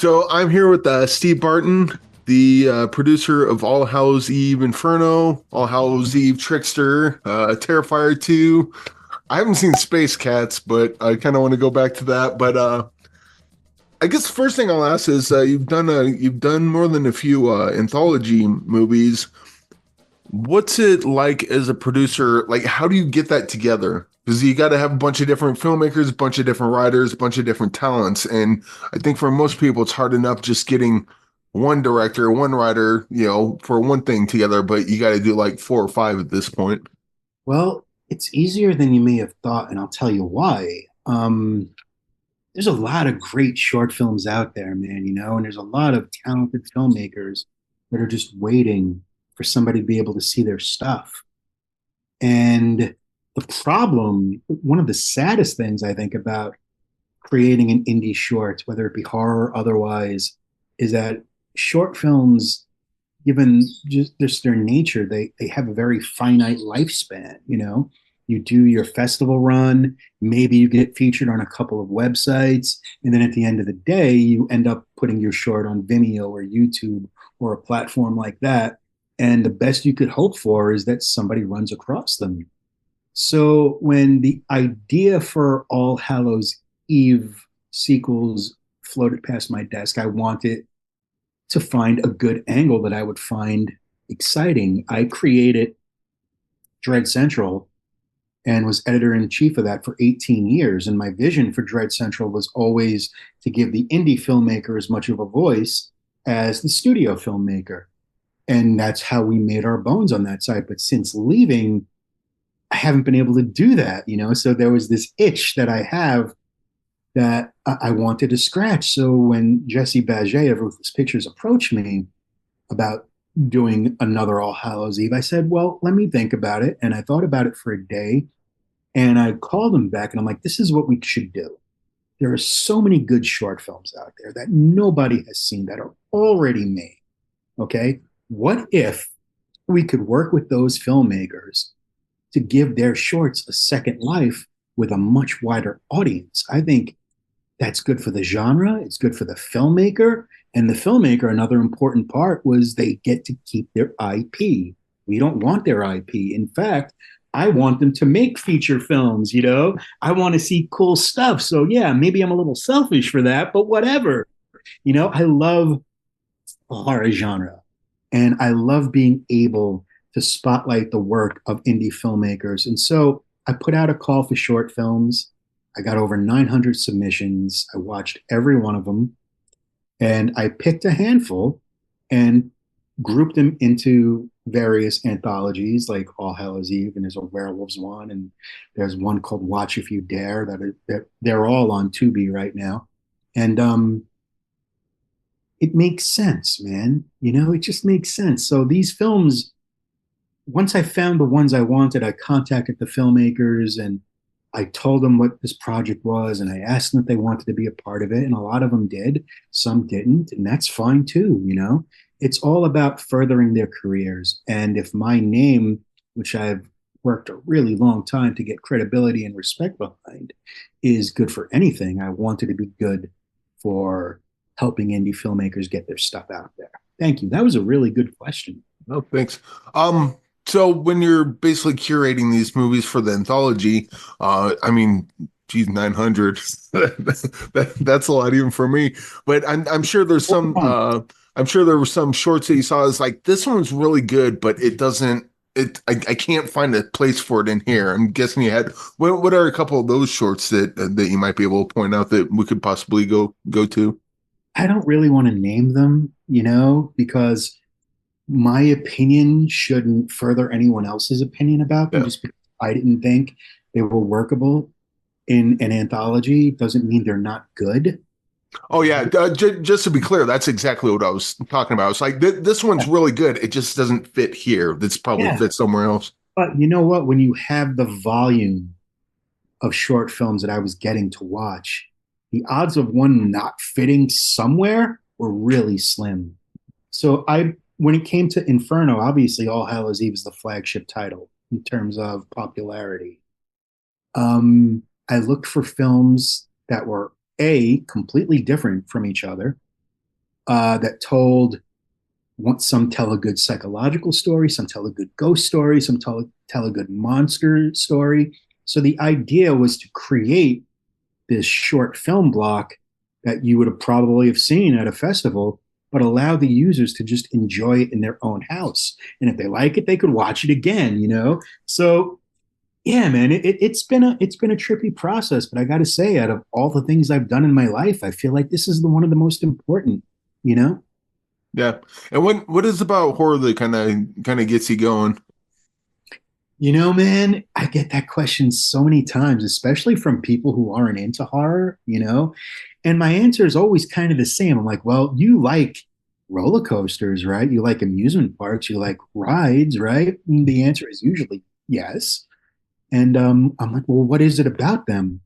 So I'm here with Steve Barton, the producer of All Hallows Eve Inferno, All Hallows Eve Trickster, Terrifier 2. I haven't seen Space Cats, but I kind of want to go back to that. But I guess the first thing I'll ask is you've done more than a few anthology movies. What's it like as a producer? Like, how do you get that together? Because you got to have a bunch of different filmmakers, a bunch of different writers, a bunch of different talents. And I think for most people, it's hard enough just getting one director, one writer, for one thing together, but you got to do like four or five at this point. Well, it's easier than you may have thought, and I'll tell you why. There's a lot of great short films out there, man, and there's a lot of talented filmmakers that are just waiting for somebody to be able to see their stuff. And the problem, one of the saddest things I think about creating an indie short, whether it be horror or otherwise, is that short films, given just their nature, they have a very finite lifespan. You do your festival run, maybe you get featured on a couple of websites, and then at the end of the day, you end up putting your short on Vimeo or YouTube or a platform like that. And the best you could hope for is that somebody runs across them. So when the idea for All Hallows Eve sequels floated past my desk, I wanted to find a good angle that I would find exciting. I created Dread Central and was editor in chief of that for 18 years. And my vision for Dread Central was always to give the indie filmmaker as much of a voice as the studio filmmaker. And that's how we made our bones on that side. But since leaving, I haven't been able to do that. So there was this itch that I have that I wanted to scratch. So when Jesse Baget of Ruthless Pictures approached me about doing another All Hallows Eve, I said, well, let me think about it. And I thought about it for a day. And I called him back and I'm like, this is what we should do. There are so many good short films out there that nobody has seen that are already made. Okay. What if we could work with those filmmakers to give their shorts a second life with a much wider audience? I think that's good for the genre. It's good for the filmmaker. And the filmmaker, another important part was they get to keep their IP. We don't want their IP. In fact, I want them to make feature films. I want to see cool stuff. So yeah, maybe I'm a little selfish for that, but whatever. I love the horror genre. And I love being able to spotlight the work of indie filmmakers. And so I put out a call for short films. I got over 900 submissions. I watched every one of them. And I picked a handful and grouped them into various anthologies like All Hallows Eve, and there's a werewolves one, and there's one called Watch If You Dare that they're all on Tubi right now. And it makes sense, man. It just makes sense. So these films, once I found the ones I wanted, I contacted the filmmakers and I told them what this project was and I asked them if they wanted to be a part of it. And a lot of them did, some didn't. And that's fine too. It's all about furthering their careers. And if my name, which I've worked a really long time to get credibility and respect behind, is good for anything, I wanted to be good for helping indie filmmakers get their stuff out there. Thank you. That was a really good question. Oh, thanks. So when you're basically curating these movies for the anthology, I mean, geez, 900, that's a lot even for me. But I'm sure there's some, I'm sure there were some shorts that you saw as like, this one's really good, but it doesn't, I can't find a place for it in here. I'm guessing you had, what are a couple of those shorts that you might be able to point out that we could possibly go to? I don't really want to name them, because my opinion shouldn't further anyone else's opinion about them. Yeah. Just because I didn't think they were workable in an anthology doesn't mean they're not good. Oh yeah, just to be clear, that's exactly what I was talking about. It's like this one's really good. It just doesn't fit here. This probably Yeah. fits somewhere else. But you know what? When you have the volume of short films that I was getting to watch, the odds of one not fitting somewhere were really slim. So when it came to Inferno, obviously All Hallows Eve is the flagship title in terms of popularity. I looked for films that were completely different from each other, that told some tell a good psychological story, some tell a good ghost story, some tell a good monster story. So the idea was to create this short film block that you would have probably have seen at a festival, but allow the users to just enjoy it in their own house. And if they like it, they could watch it again, you know? So yeah, man, it's been a trippy process, but I got to say, out of all the things I've done in my life, I feel like this is one of the most important. You know, Yeah. And what is about horror that kind of gets you going? man, I get that question so many times, especially from people who aren't into horror. And my answer is always kind of the same. I'm like, well, you like roller coasters, right? You like amusement parks, you like rides, right? And the answer is usually yes. And I'm like, well, what is it about them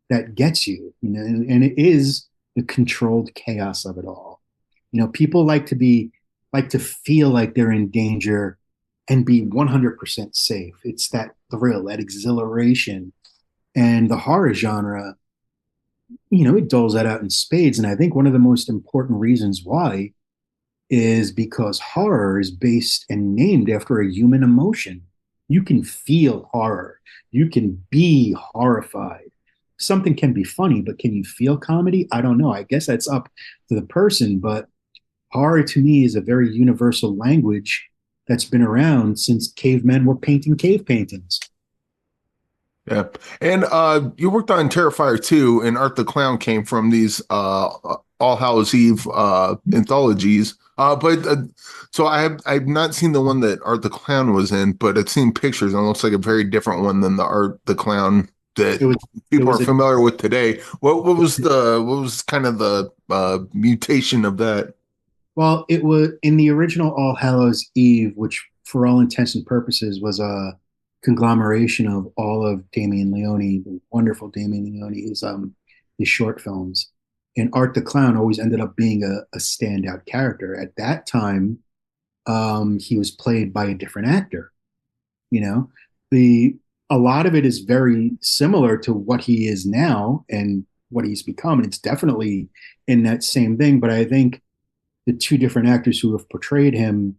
that gets you? And it is the controlled chaos of it all. People like to feel like they're in danger and be 100% safe. It's that thrill, that exhilaration. And the horror genre, it doles that out in spades. And I think one of the most important reasons why is because horror is based and named after a human emotion. You can feel horror. You can be horrified. Something can be funny, but can you feel comedy? I don't know. I guess that's up to the person, but horror to me is a very universal language that's been around since cavemen were painting cave paintings. Yeah. And you worked on Terrifier 2, and Art the Clown came from these All Hallows Eve anthologies. But so I've not seen the one that Art the Clown was in, but I've seen pictures and it looks like a very different one than the Art the Clown that It was it people are was a familiar with today. What was kind of the mutation of that? well, it was in the original All Hallows Eve, which for all intents and purposes was a conglomeration of all of Damien Leone, the wonderful Damien Leone, his short films. And Art the Clown always ended up being a standout character. At that time, he was played by a different actor. You know, the a lot of it is very similar to what he is now and what he's become. And it's definitely in that same thing. But I think the two different actors who have portrayed him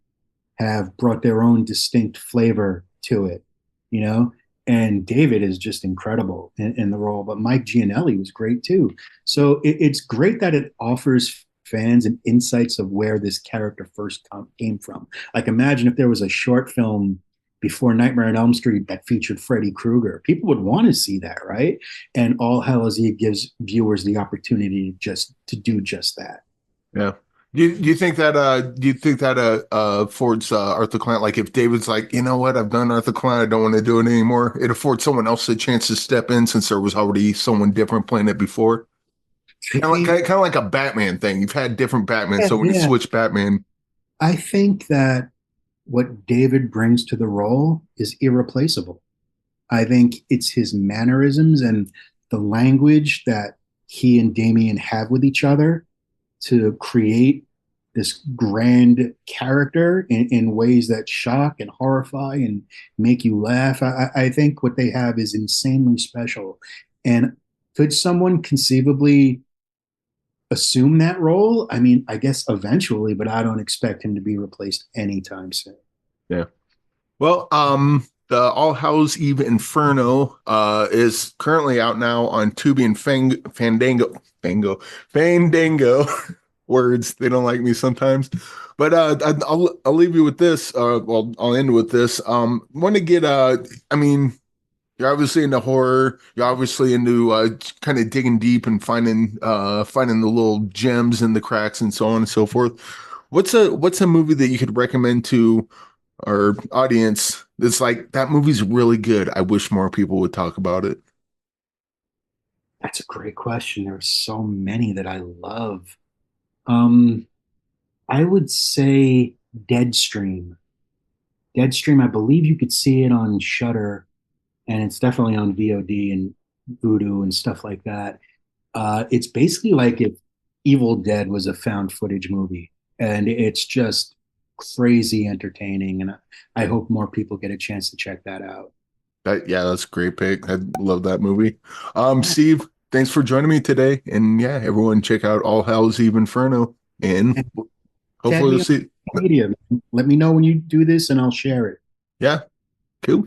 have brought their own distinct flavor to it, you know. And David is just incredible in the role, but Mike Gianelli was great too. So it's great that it offers fans and insights of where this character first came from. Like, imagine if there was a short film before Nightmare on Elm Street that featured Freddy Krueger. People would want to see that, right? And All Hallows Eve gives viewers the opportunity to do just that. Yeah. Do you think that affords Arthur Clint, like if David's like, you know what, I've done Arthur Clint, I don't want to do it anymore, it affords someone else a chance to step in since there was already someone different playing it before? I think, Kind of like a Batman thing. You've had different Batman, yeah, so when you yeah. switch Batman, I think that what David brings to the role is irreplaceable. I think it's his mannerisms and the language that he and Damien have with each other to create this grand character in ways that shock and horrify and make you laugh. I think what they have is insanely special. And could someone conceivably assume that role? I mean, I guess eventually, but I don't expect him to be replaced anytime soon. yeah. Well, the All Hallows Eve Inferno is currently out now on Tubi and Fandango. Words, they don't like me sometimes. But I'll leave you with this. Well, I'll end with this. Want to get I mean, you're obviously into horror. You're obviously into kind of digging deep and finding the little gems in the cracks and so on and so forth. What's a movie that you could recommend to our audience that's like that movie's really good? I wish more people would talk about it. That's a great question. There are so many that I love. Um, I would say Deadstream. Deadstream, I believe you could see it on Shutter, and it's definitely on VOD and Voodoo and stuff like that. It's basically like if Evil Dead was a found footage movie, and it's just crazy entertaining. And I hope more people get a chance to check that out. Yeah, that's a great pick. I love that movie. Steve, thanks for joining me today. And yeah, everyone check out All Hallows Eve Inferno. and And tag hopefully me we'll on see. social media, man. Let me know when you do this and I'll share it. Yeah, cool.